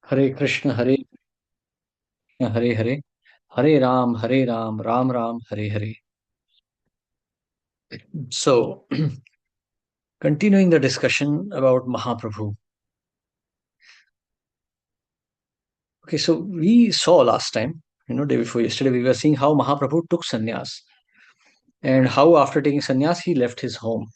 Hare Krishna, Hare Krishna, Hare Hare, Hare Ram, Ram Ram, Hare Hare. So, continuing the discussion about Mahaprabhu. Okay, so we saw last time, day before yesterday, we were seeing how Mahaprabhu took sannyas and how after taking sannyas, he left his home.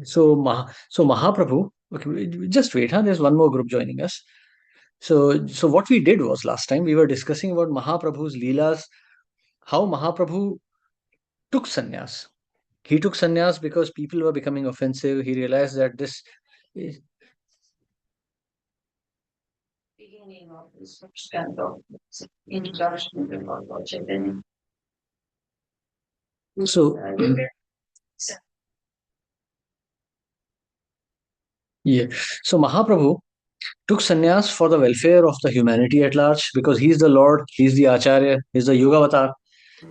So Mahaprabhu, okay, just wait, huh? There's one more group joining us. So what we did was last time we were discussing about Mahaprabhu's leelas, how Mahaprabhu took sannyas. He took sannyas because people were becoming offensive. He realized that this is Beginning of this kind of introduction to Lord Chaitanya. so. Yeah. So Mahaprabhu took sannyas for the welfare of the humanity at large because he's the Lord, he's the Acharya, he's the Yogavatar,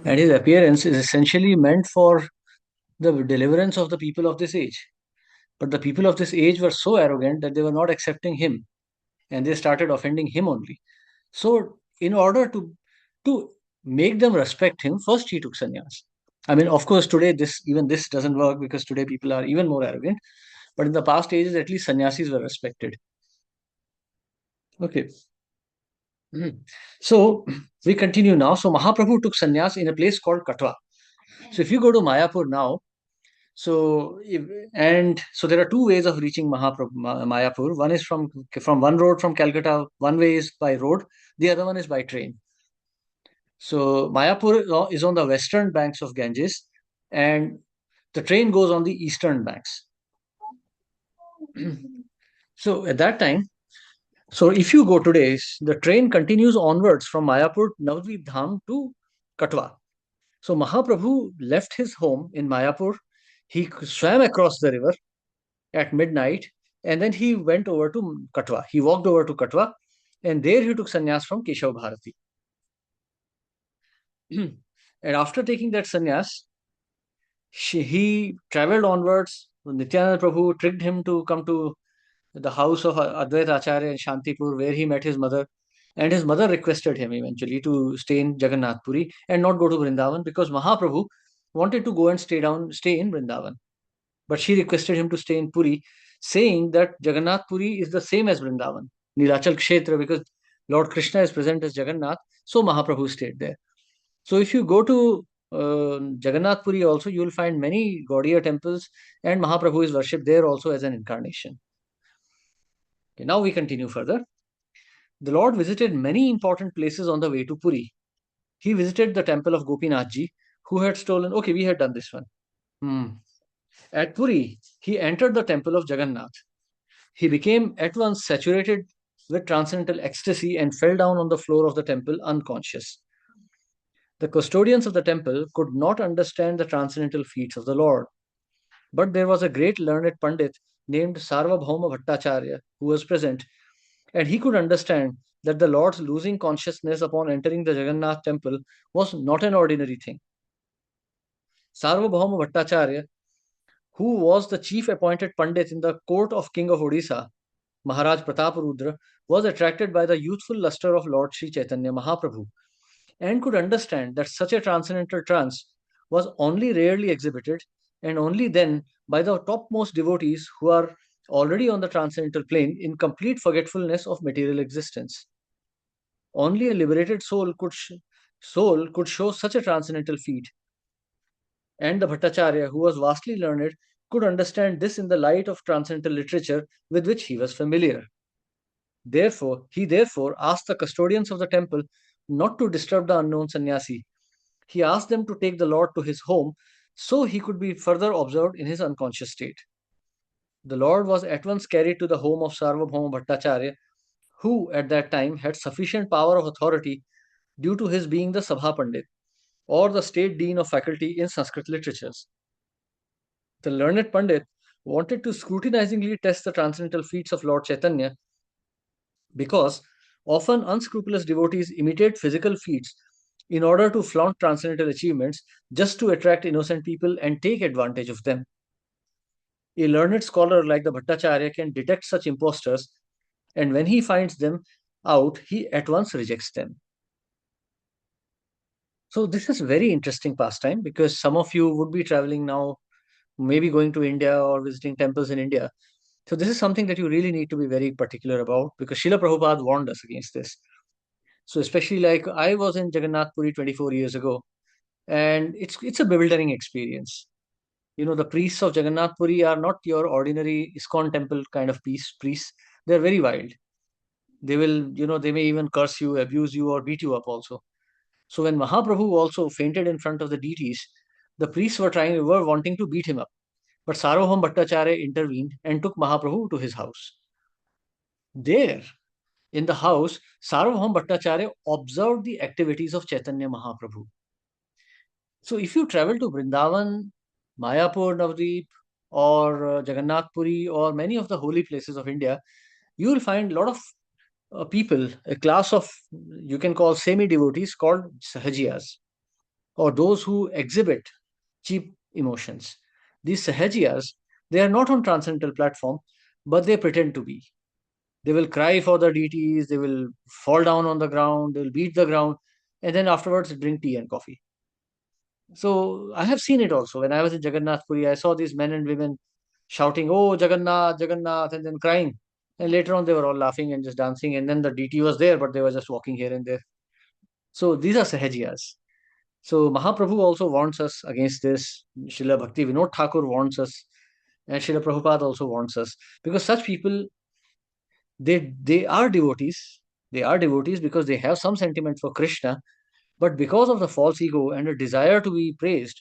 and his appearance is essentially meant for the deliverance of the people of this age. But the people of this age were so arrogant that they were not accepting him and they started offending him only. So, in order to make them respect him, first he took sannyas. I mean, of course, today this doesn't work because today people are even more arrogant. But in the past ages, at least sannyasis were respected. Okay. Mhm. So we continue now. So Mahaprabhu took sannyas in a place called Katwa. So if you go to Mayapur now, so there are two ways of reaching Mayapur. One is from one road from Calcutta. One way is by road. The other one is by train. So Mayapur is on the western banks of Ganges, and the train goes on the eastern banks. So at that time, so if you go today, the train continues onwards from Mayapur, Navadvip Dham to Katwa. So Mahaprabhu left his home in Mayapur. He swam across the river at midnight, and then he went over to Katwa. He walked over to Katwa, and there he took sannyas from Keshav Bharati. And after taking that sannyas, he traveled onwards. Nityananda Prabhu tricked him to come to the house of Advaita Acharya in Shantipur, where he met his mother. And his mother requested him eventually to stay in Jagannath Puri and not go to Vrindavan because Mahaprabhu wanted to go and stay in Vrindavan. But she requested him to stay in Puri, saying that Jagannath Puri is the same as Vrindavan, Nilachal Kshetra, because Lord Krishna is present as Jagannath. So Mahaprabhu stayed there. So if you go to Jagannath Puri also, you will find many Gaudiya temples, and Mahaprabhu is worshipped there also as an incarnation. Okay, now we continue further. The Lord visited many important places on the way to Puri. He visited the temple of Gopinathji, who had stolen. Okay, we had done this one. Hmm. At Puri, he entered the temple of Jagannath. He became at once saturated with transcendental ecstasy and fell down on the floor of the temple unconscious. The custodians of the temple could not understand the transcendental feats of the Lord. But there was a great learned Pandit named Sarvabhauma Bhattacharya who was present, and he could understand that the Lord's losing consciousness upon entering the Jagannath temple was not an ordinary thing. Sarvabhauma Bhattacharya, who was the chief appointed Pandit in the court of King of Odisha, Maharaj Prataparudra, was attracted by the youthful luster of Lord Sri Chaitanya Mahaprabhu and could understand that such a transcendental trance was only rarely exhibited and only then by the topmost devotees who are already on the transcendental plane in complete forgetfulness of material existence. Only a liberated soul could show such a transcendental feat, and the Bhattacharya, who was vastly learned, could understand this in the light of transcendental literature with which he was familiar. He therefore asked the custodians of the temple not to disturb the unknown sannyasi. He asked them to take the Lord to his home so he could be further observed in his unconscious state. The Lord was at once carried to the home of Sarvabhauma Bhattacharya, who at that time had sufficient power of authority due to his being the Sabha Pandit, or the state dean of faculty in Sanskrit literatures. The learned Pandit wanted to scrutinizingly test the transcendental feats of Lord Chaitanya because often unscrupulous devotees imitate physical feats in order to flaunt transcendental achievements just to attract innocent people and take advantage of them. A learned scholar like the Bhattacharya can detect such impostors, and when he finds them out, he at once rejects them. So, this is very interesting pastime because some of you would be traveling now, maybe going to India or visiting temples in India. So, this is something that you really need to be very particular about because Srila Prabhupada warned us against this. So, especially like I was in Jagannath Puri 24 years ago, and it's a bewildering experience. The priests of Jagannath Puri are not your ordinary ISKCON temple kind of priests. They're very wild. They will, they may even curse you, abuse you, or beat you up also. So when Mahaprabhu also fainted in front of the deities, the priests were wanting to beat him up. But Sarvabhaum Bhattacharya intervened and took Mahaprabhu to his house. There, in the house, Sarvabhaum Bhattacharya observed the activities of Chaitanya Mahaprabhu. So if you travel to Vrindavan, Mayapur, Navdeep, or Jagannath Puri, or many of the holy places of India, you will find a lot of people, a class of you can call semi devotees called Sahajiyas, or those who exhibit cheap emotions. These Sahajiyas, they are not on transcendental platform, but they pretend to be. They will cry for the deities, they will fall down on the ground, they will beat the ground, and then afterwards drink tea and coffee. So I have seen it also. When I was in Jagannath Puri, I saw these men and women shouting, "Oh, Jagannath, Jagannath," and then crying. And later on, they were all laughing and just dancing. And then the DT was there, but they were just walking here and there. So these are Sahajiyas. So Mahaprabhu also warns us against this. Srila Bhakti Vinod Thakur warns us. And Srila Prabhupada also warns us. Because such people, they are devotees. They are devotees because they have some sentiment for Krishna. But because of the false ego and a desire to be praised,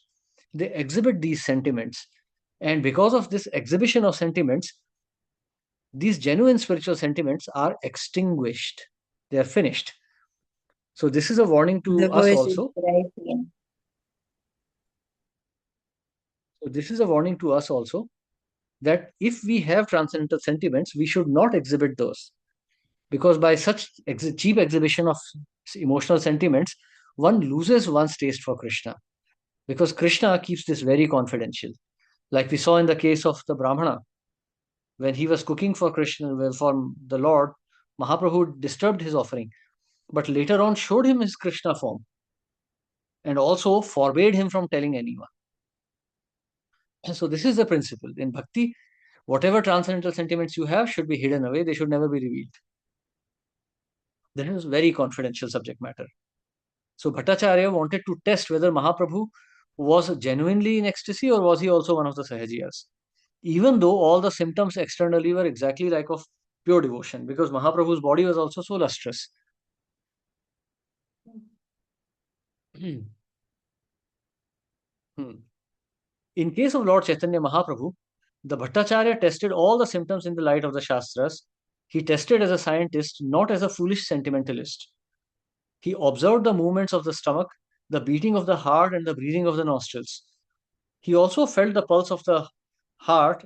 they exhibit these sentiments. And because of this exhibition of sentiments, these genuine spiritual sentiments are extinguished. They are finished. So this is a warning The to us voice is also. breaking. So this is a warning to us also that if we have transcendental sentiments, we should not exhibit those. Because by such cheap exhibition of emotional sentiments, one loses one's taste for Krishna. Because Krishna keeps this very confidential. Like we saw in the case of the Brahmana, when he was cooking for Krishna, for the Lord, Mahaprabhu disturbed his offering, but later on showed him his Krishna form and also forbade him from telling anyone. So this is the principle. In bhakti, whatever transcendental sentiments you have should be hidden away. They should never be revealed. This is very confidential subject matter. So Bhattacharya wanted to test whether Mahaprabhu was genuinely in ecstasy or was he also one of the Sahajiyas. Even though all the symptoms externally were exactly like of pure devotion, because Mahaprabhu's body was also so lustrous. Hmm. In case of Lord Chaitanya Mahaprabhu, the Bhattacharya tested all the symptoms in the light of the Shastras. He tested as a scientist, not as a foolish sentimentalist. He observed the movements of the stomach, the beating of the heart, and the breathing of the nostrils. He also felt the pulse of the heart.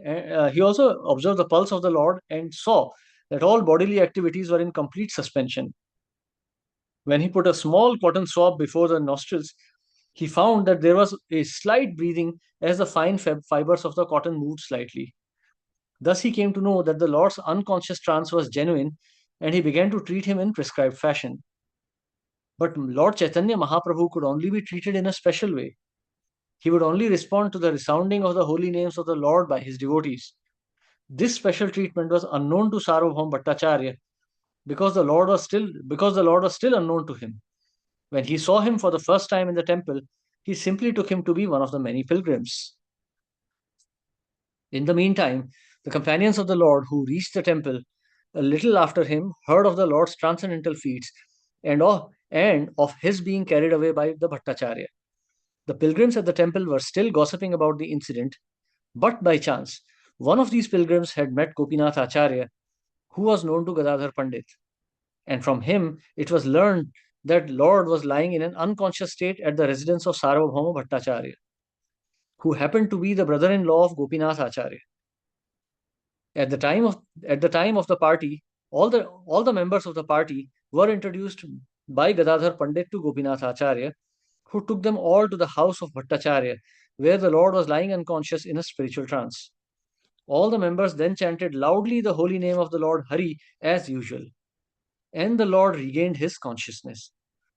He also observed the pulse of the Lord and saw that all bodily activities were in complete suspension. When he put a small cotton swab before the nostrils, he found that there was a slight breathing as the fine fibers of the cotton moved slightly. Thus, he came to know that the Lord's unconscious trance was genuine and he began to treat him in prescribed fashion. But Lord Chaitanya Mahaprabhu could only be treated in a special way. He would only respond to the resounding of the holy names of the Lord by his devotees. This special treatment was unknown to Sarvabhaum Bhattacharya because the Lord was still unknown to him. When he saw him for the first time in the temple, he simply took him to be one of the many pilgrims. In the meantime, the companions of the Lord who reached the temple a little after him heard of the Lord's transcendental feats and of his being carried away by the Bhattacharya. The pilgrims at the temple were still gossiping about the incident, but by chance, one of these pilgrims had met Gopinath Acharya, who was known to Gadadhar Pandit, and from him it was learned that Lord was lying in an unconscious state at the residence of Sarvabhauma Bhattacharya, who happened to be the brother-in-law of Gopinath Acharya. At the time of the party, all the members of the party were introduced by Gadadhar Pandit to Gopinath Acharya, who took them all to the house of Bhattacharya, where the Lord was lying unconscious in a spiritual trance. All the members then chanted loudly the holy name of the Lord Hari as usual, and the Lord regained his consciousness.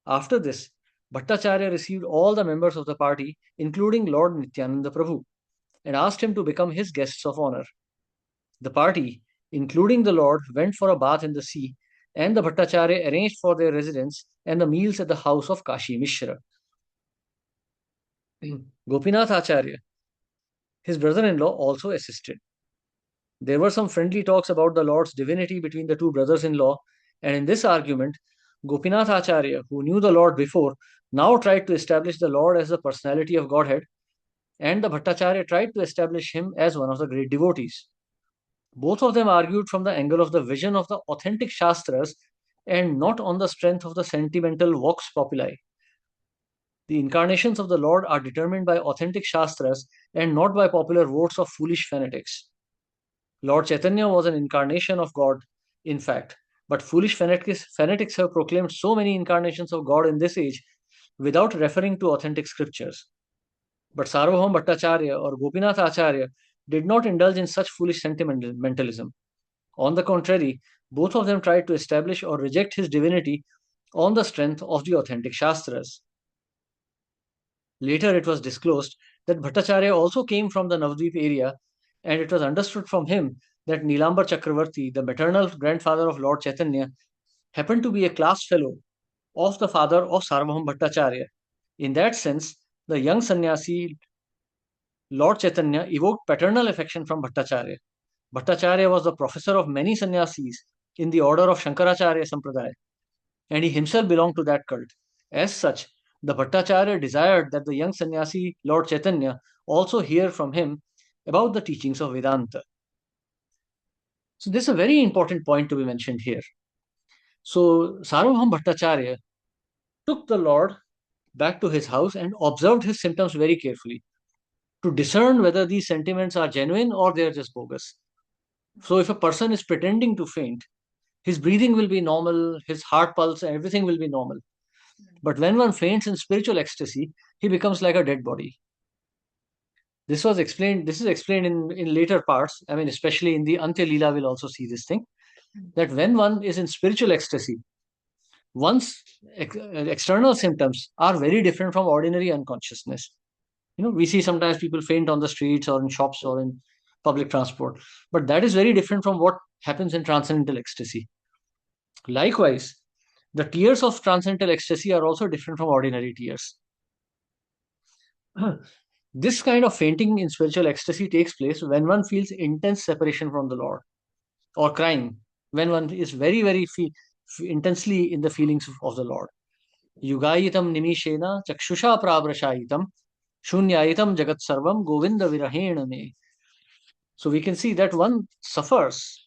After this, Bhattacharya received all the members of the party, including Lord Nityananda Prabhu, and asked him to become his guests of honor. The party, including the Lord, went for a bath in the sea, and the Bhattacharya arranged for their residence and the meals at the house of Kashi Mishra. Gopinath Acharya, his brother in law, also assisted. There were some friendly talks about the Lord's divinity between the two brothers in law, and in this argument, Gopinath Acharya, who knew the Lord before, now tried to establish the Lord as the personality of Godhead, and the Bhattacharya tried to establish him as one of the great devotees. Both of them argued from the angle of the vision of the authentic Shastras and not on the strength of the sentimental vox populi. The incarnations of the Lord are determined by authentic Shastras and not by popular votes of foolish fanatics. Lord Chaitanya was an incarnation of God, in fact, but foolish fanatics have proclaimed so many incarnations of God in this age without referring to authentic scriptures. But Sarvabhaum Bhattacharya or Gopinath Acharya did not indulge in such foolish sentimentalism. On the contrary, both of them tried to establish or reject his divinity on the strength of the authentic Shastras. Later, it was disclosed that Bhattacharya also came from the Navadvip area, and it was understood from him that Nilambar Chakravarti, the maternal grandfather of Lord Chaitanya, happened to be a class fellow of the father of Sarvabhaum Bhattacharya. In that sense, the young sannyasi Lord Chaitanya evoked paternal affection from Bhattacharya. Bhattacharya was the professor of many sannyasis in the order of Shankaracharya Sampradaya, and he himself belonged to that cult. As such, the Bhattacharya desired that the young sannyasi Lord Chaitanya also hear from him about the teachings of Vedanta. So, this is a very important point to be mentioned here. So, Sarvabhaum Bhattacharya took the Lord back to his house and observed his symptoms very carefully to discern whether these sentiments are genuine or they are just bogus. So, if a person is pretending to faint, his breathing will be normal, his heart pulse, and everything will be normal. But when one faints in spiritual ecstasy, he becomes like a dead body. This is explained in later parts. I mean, especially in the Antya Leela, we'll also see this thing that when one is in spiritual ecstasy, one's external symptoms are very different from ordinary unconsciousness. You know, we see sometimes people faint on the streets or in shops or in public transport, but that is very different from what happens in transcendental ecstasy. Likewise, the tears of transcendental ecstasy are also different from ordinary tears. This kind of fainting in spiritual ecstasy takes place when one feels intense separation from the Lord, or crying, when one is very, very intensely in the feelings of the Lord. Yugayitam nimishena chakshusha prabrashayitam shunyayitam jagat sarvam govinda virahena me. So we can see that one suffers.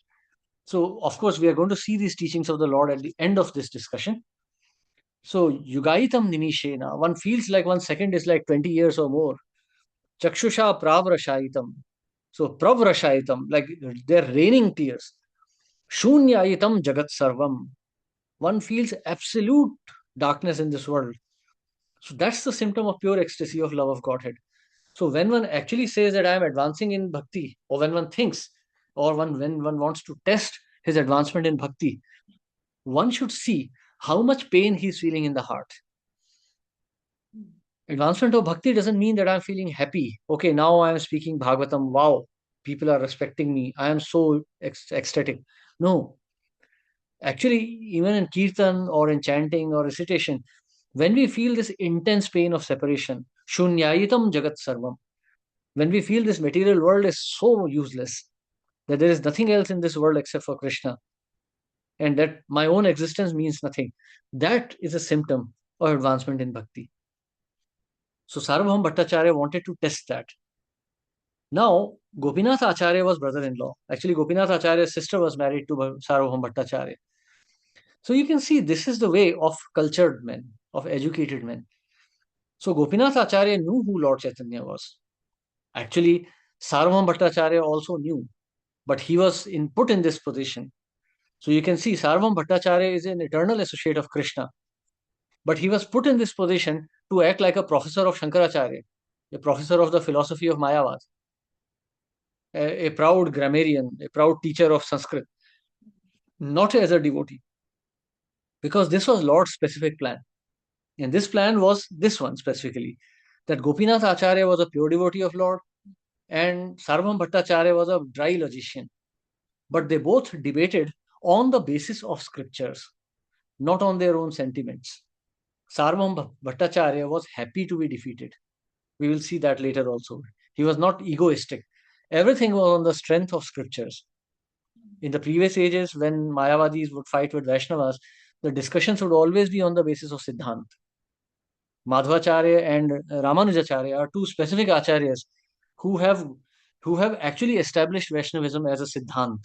So, of course, we are going to see these teachings of the Lord at the end of this discussion. So, Yugaitam Nimishena, one feels like 1 second is like 20 years or more. Chakshusha Pravrashaitam. So, Pravrashaitam, like they're raining tears. Shunyayitam Jagat Sarvam. One feels absolute darkness in this world. So, that's the symptom of pure ecstasy of love of Godhead. So, when one actually says that I am advancing in bhakti, or when one thinks, or when one wants to test his advancement in bhakti, one should see how much pain he's feeling in the heart. Advancement of bhakti doesn't mean that I'm feeling happy. Okay, now I'm speaking Bhagavatam. Wow, people are respecting me. I am so ecstatic. No, actually, even in kirtan or in chanting or recitation, when we feel this intense pain of separation, shunyayitam jagat sarvam, when we feel this material world is so useless, that there is nothing else in this world except for Krishna, and that my own existence means nothing, that is a symptom of advancement in bhakti. So Sarvabhaum Bhattacharya wanted to test that. Now, Gopinath Acharya was brother-in-law. Actually, Gopinath Acharya's sister was married to Sarvabhaum Bhattacharya. So you can see this is the way of cultured men, of educated men. So Gopinath Acharya knew who Lord Chaitanya was. Actually, Sarvabhaum Bhattacharya also knew, but he was put in this position. So you can see Sarvabhaum Bhattacharya is an eternal associate of Krishna. But he was put in this position to act like a professor of Shankaracharya, a professor of the philosophy of Mayavad, a proud grammarian, a proud teacher of Sanskrit, not as a devotee, because this was Lord's specific plan. And this plan was this one specifically, that Gopinath Acharya was a pure devotee of Lord and Sarvam Bhattacharya was a dry logician. But they both debated on the basis of scriptures, not on their own sentiments. Sarvam Bhattacharya was happy to be defeated. We will see that later also. He was not egoistic. Everything was on the strength of scriptures. In the previous ages, when Mayavadis would fight with Vaishnavas, the discussions would always be on the basis of Siddhant. Madhvacharya and Ramanujacharya are two specific acharyas who have who have actually established Vaishnavism as a Siddhant.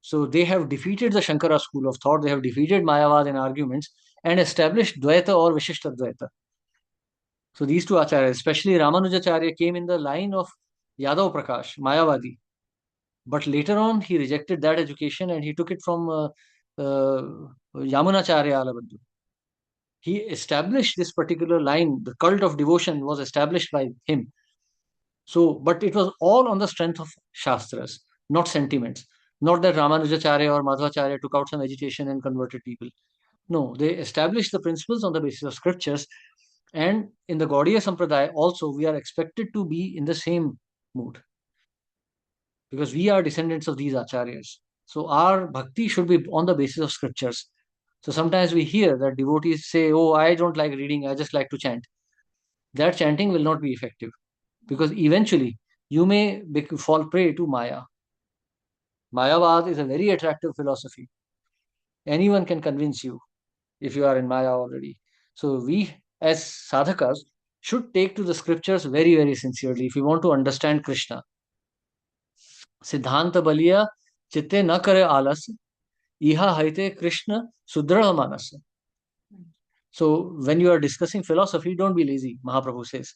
So they have defeated the Shankara school of thought, they have defeated Mayavad in arguments and established Dvaita or Vishishta Dvaita. So these two acharyas, especially Ramanujacharya, came in the line of Yadav Prakash, Mayavadi. But later on, he rejected that education and he took it from Yamunacharya Alabaddu. He established this particular line, the cult of devotion was established by him. So, but it was all on the strength of Shastras, not sentiments. Not that Ramanujacharya or Madhvacharya took out some agitation and converted people. No, they established the principles on the basis of scriptures. And in the Gaudiya Sampradaya also, we are expected to be in the same mood because we are descendants of these acharyas. So our bhakti should be on the basis of scriptures. So sometimes we hear that devotees say, "Oh, I don't like reading, I just like to chant." That chanting will not be effective because eventually you may fall prey to Maya. Mayavad is a very attractive philosophy. Anyone can convince you if you are in Maya already. So we, as sadhakas, should take to the scriptures very, very sincerely if we want to understand Krishna. Siddhanta baliya chitte na kare alas, iha haite Krishna sudra manas. So when you are discussing philosophy, don't be lazy, Mahaprabhu says.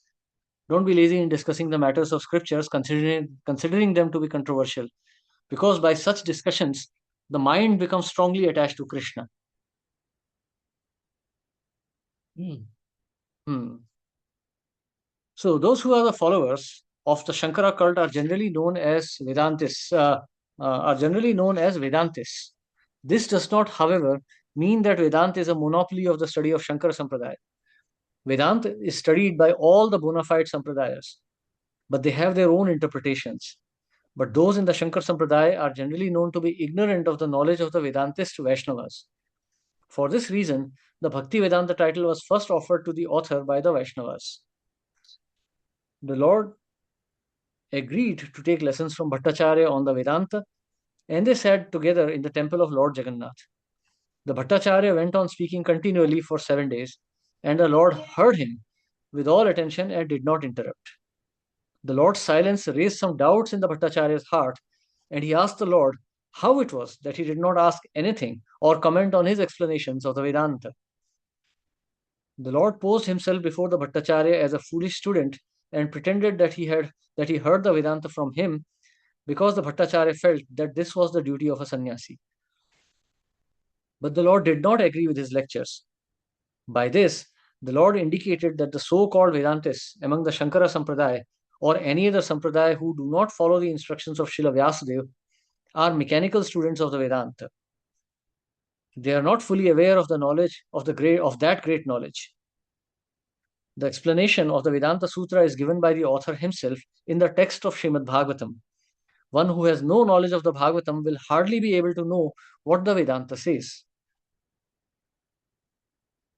Don't be lazy in discussing the matters of scriptures, considering them to be controversial. Because by such discussions, the mind becomes strongly attached to Krishna. Hmm. Hmm. So those who are the followers of the Shankara cult are generally known as Vedantists. Are generally known as Vedantists. This does not, however, mean that Vedanta is a monopoly of the study of Shankara Sampradaya. Vedanta is studied by all the bona fide Sampradayas, but they have their own interpretations. But those in the Shankar Sampradaya are generally known to be ignorant of the knowledge of the Vedantist Vaishnavas. For this reason, the Bhakti Vedanta title was first offered to the author by the Vaishnavas. The Lord agreed to take lessons from Bhattacharya on the Vedanta, and they sat together in the temple of Lord Jagannath. The Bhattacharya went on speaking continually for 7 days, and the Lord heard him with all attention and did not interrupt. The Lord's silence raised some doubts in the Bhattacharya's heart, and he asked the Lord how it was that he did not ask anything or comment on his explanations of the Vedanta. The Lord posed himself before the Bhattacharya as a foolish student and pretended that he heard the Vedanta from him because the Bhattacharya felt that this was the duty of a sannyasi. But the Lord did not agree with his lectures. By this, the Lord indicated that the so-called Vedantists among the Shankara Sampradaya or any other Sampradaya who do not follow the instructions of Srila Vyasadeva are mechanical students of the Vedanta. They are not fully aware of the knowledge of that great knowledge. The explanation of the Vedanta Sutra is given by the author himself in the text of Srimad Bhagavatam. One who has no knowledge of the Bhagavatam will hardly be able to know what the Vedanta says.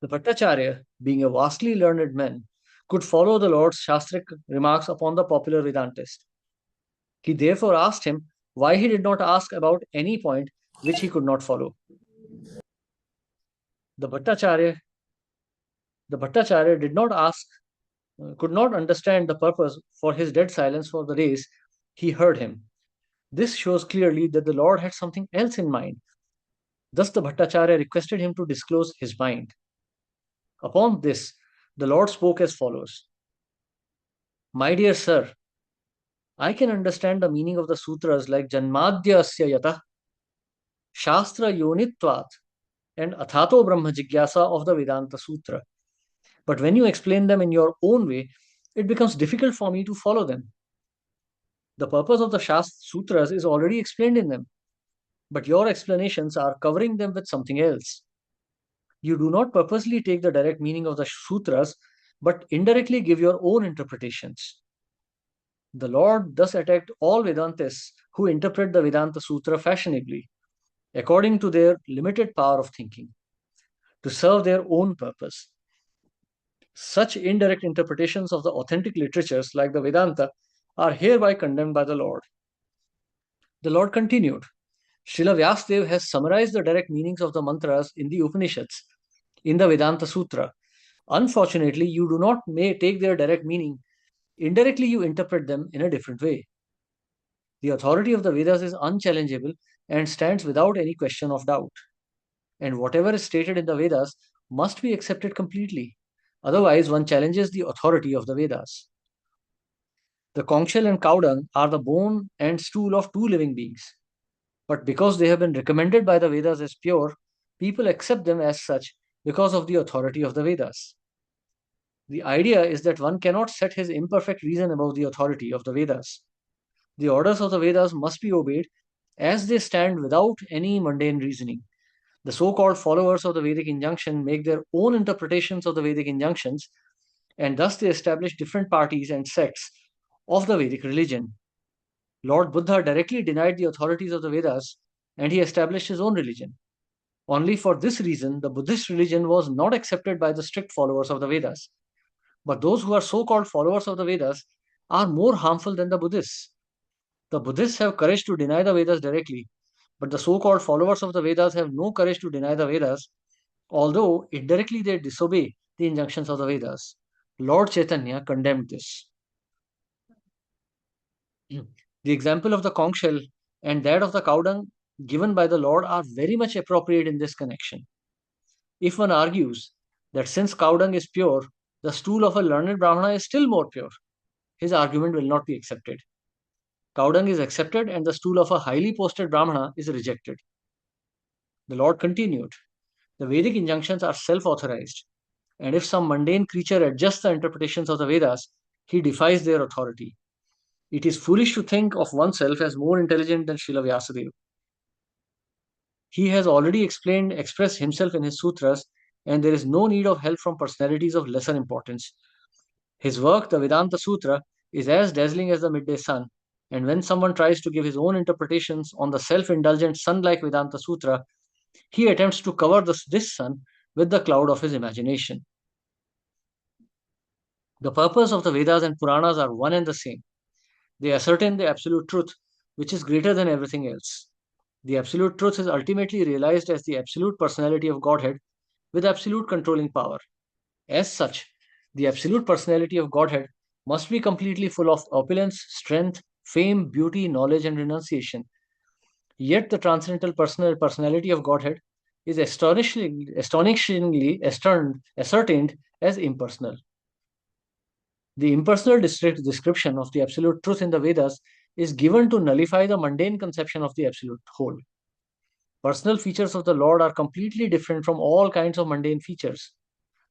The Bhattacharya, being a vastly learned man, could follow the Lord's Shastric remarks upon the popular Vedantist. He therefore asked him why he did not ask about any point which he could not follow. The Bhattacharya did not ask, could not understand the purpose for his dead silence for the days he heard him. This shows clearly that the Lord had something else in mind. Thus the Bhattacharya requested him to disclose his mind. Upon this, the Lord spoke as follows. My dear sir, I can understand the meaning of the sutras like Janmadhyasya Yatah, Shastra Yonitvat, and Athato Brahma Jigyasa of the Vedanta Sutra. But when you explain them in your own way, it becomes difficult for me to follow them. The purpose of the Shastra Sutras is already explained in them, but your explanations are covering them with something else. You do not purposely take the direct meaning of the sutras, but indirectly give your own interpretations. The Lord thus attacked all Vedantists who interpret the Vedanta Sutra fashionably, according to their limited power of thinking, to serve their own purpose. Such indirect interpretations of the authentic literatures like the Vedanta are hereby condemned by the Lord. The Lord continued, Srila Vyasdev has summarized the direct meanings of the mantras in the Upanishads, in the Vedanta Sutra. Unfortunately, you do not may take their direct meaning. Indirectly, you interpret them in a different way. The authority of the Vedas is unchallengeable and stands without any question of doubt. And whatever is stated in the Vedas must be accepted completely. Otherwise, one challenges the authority of the Vedas. The conch shell and cow dung are the bone and stool of two living beings. But because they have been recommended by the Vedas as pure, people accept them as such because of the authority of the Vedas. The idea is that one cannot set his imperfect reason above the authority of the Vedas. The orders of the Vedas must be obeyed as they stand without any mundane reasoning. The so called followers of the Vedic injunction make their own interpretations of the Vedic injunctions, and thus they establish different parties and sects of the Vedic religion. Lord Buddha directly denied the authorities of the Vedas and he established his own religion. Only for this reason, the Buddhist religion was not accepted by the strict followers of the Vedas. But those who are so called followers of the Vedas are more harmful than the Buddhists. The Buddhists have courage to deny the Vedas directly, but the so called followers of the Vedas have no courage to deny the Vedas, although indirectly they disobey the injunctions of the Vedas. Lord Chaitanya condemned this. The example of the conch shell and that of the cow dung given by the Lord are very much appropriate in this connection. If one argues that since cow dung is pure, the stool of a learned Brahmana is still more pure, his argument will not be accepted. Cow dung is accepted and the stool of a highly posted Brahmana is rejected. The Lord continued, the Vedic injunctions are self authorized, and if some mundane creature adjusts the interpretations of the Vedas, he defies their authority. It is foolish to think of oneself as more intelligent than Srila Vyasadeva. He has already expressed himself in his sutras, and there is no need of help from personalities of lesser importance. His work, the Vedanta Sutra, is as dazzling as the midday sun, and when someone tries to give his own interpretations on the self indulgent sun like Vedanta Sutra, he attempts to cover this sun with the cloud of his imagination. The purpose of the Vedas and Puranas are one and the same. They ascertain the absolute truth, which is greater than everything else. The absolute truth is ultimately realized as the absolute personality of Godhead with absolute controlling power. As such, the absolute personality of Godhead must be completely full of opulence, strength, fame, beauty, knowledge, and renunciation. Yet the transcendental personality of Godhead is astonishingly ascertained as impersonal. The impersonal description of the absolute truth in the Vedas is given to nullify the mundane conception of the absolute whole. Personal features of the Lord are completely different from all kinds of mundane features.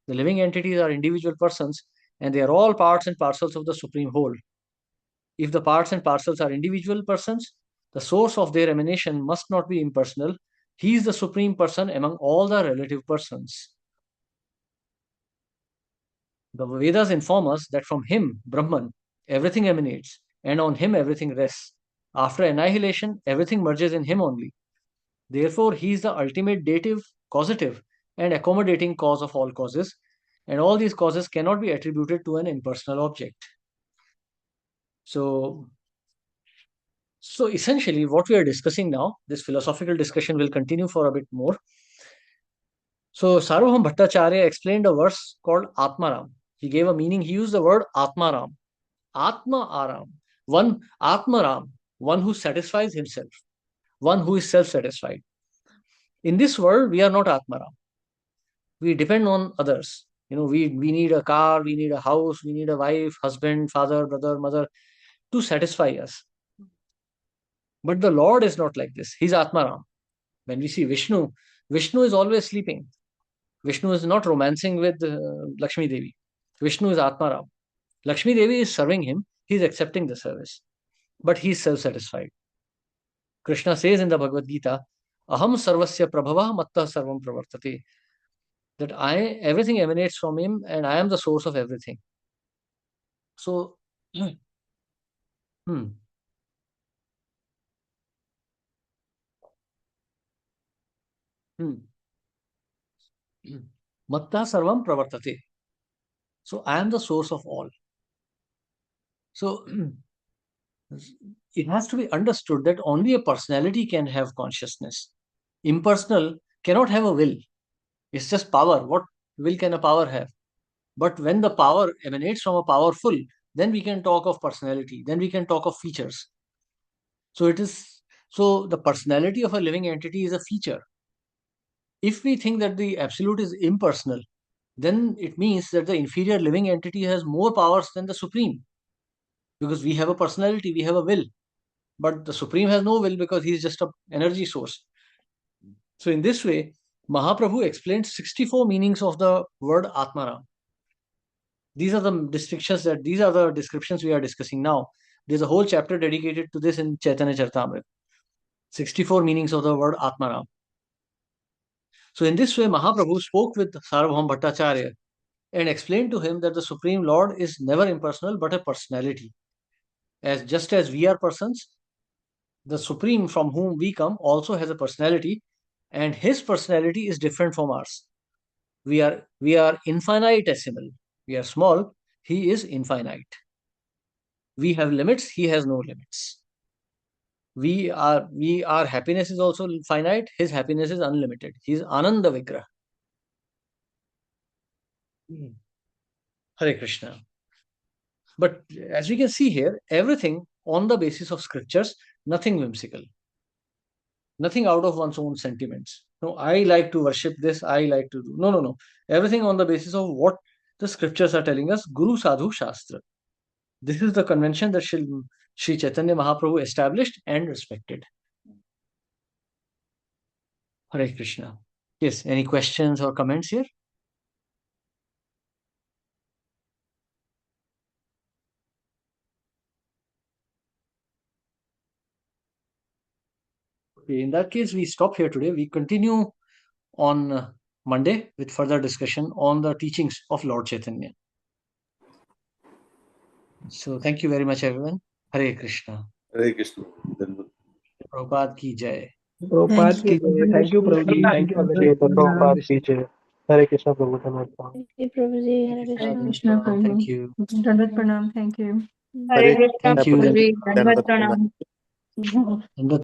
The living entities are individual persons and they are all parts and parcels of the supreme whole. If the parts and parcels are individual persons, the source of their emanation must not be impersonal. He is the supreme person among all the relative persons. The Vedas inform us that from him, Brahman, everything emanates, and on him everything rests. After annihilation, everything merges in him only. Therefore, he is the ultimate dative, causative, and accommodating cause of all causes, and all these causes cannot be attributed to an impersonal object. So, so essentially, what we are discussing now, this philosophical discussion will continue for a bit more. So, Sarvabhaum Bhattacharya explained a verse called Atmaram. He gave a meaning, he used the word Atmaram. Atma Aram, one Atmaram, one who satisfies himself, one who is self satisfied. In this world, we are not Atmaram. We depend on others. We need a car, we need a house, we need a wife, husband, father, brother, mother to satisfy us. But the Lord is not like this. He's Atmaram. When we see Vishnu, Vishnu is always sleeping. Vishnu is not romancing with Lakshmi Devi. Vishnu is Atmaram. Lakshmi Devi is serving him. He is accepting the service. But he is self-satisfied. Krishna says in the Bhagavad Gita, Aham sarvasya prabhava matta sarvam pravartate. That everything emanates from him and I am the source of everything. So, hmm, hmm, matta sarvam pravartate. So I am the source of all. So it has to be understood that only a personality can have consciousness. Impersonal cannot have a will. It's just power. What will can a power have? But when the power emanates from a powerful, then we can talk of personality. Then we can talk of features. So it is so the personality of a living entity is a feature. If we think that the absolute is impersonal, then it means that the inferior living entity has more powers than the supreme. Because we have a personality, we have a will. But the supreme has no will because he is just an energy source. So in this way, Mahaprabhu explained 64 meanings of the word Atmaram. These are the these are the descriptions we are discussing now. There's a whole chapter dedicated to this in Chaitanya Charitamrita. 64 meanings of the word Atmaram. So in this way, Mahaprabhu spoke with Sarvabhaum Bhattacharya and explained to him that the Supreme Lord is never impersonal but a personality. As just as we are persons, the Supreme from whom we come also has a personality, and his personality is different from ours. We are infinitesimal. We are small. He is infinite. We have limits. He has no limits. Our happiness is also finite. His happiness is unlimited. He is Ananda Vigraha. Hmm. Hare Krishna. But as we can see here, everything on the basis of scriptures, nothing whimsical, nothing out of one's own sentiments. No, I like to worship this, I like to do. No, no, no. Everything on the basis of what the scriptures are telling us, Guru Sadhu Shastra. This is the convention that Sri Chaitanya Mahaprabhu established and respected. Hare Krishna. Yes, any questions or comments here? Okay, in that case, we stop here today. We continue on Monday with further discussion on the teachings of Lord Chaitanya. So thank you very much, everyone. Hare Krishna. Hare Krishna. Prabhupada ki jai. Prabhupada ki jai. Thank you, Prabhuji. Thank you, Abhishek. Prabhupada ki jai. Hare Krishna, Prabhu. Thank you, Prabhuji. Hare Hare Krishna. Krishna. Thank you. Dandat pranam. Thank you. Hare Hare Krishna, Thank you. Prabhuji. Dandat Dandat pranam. Dandat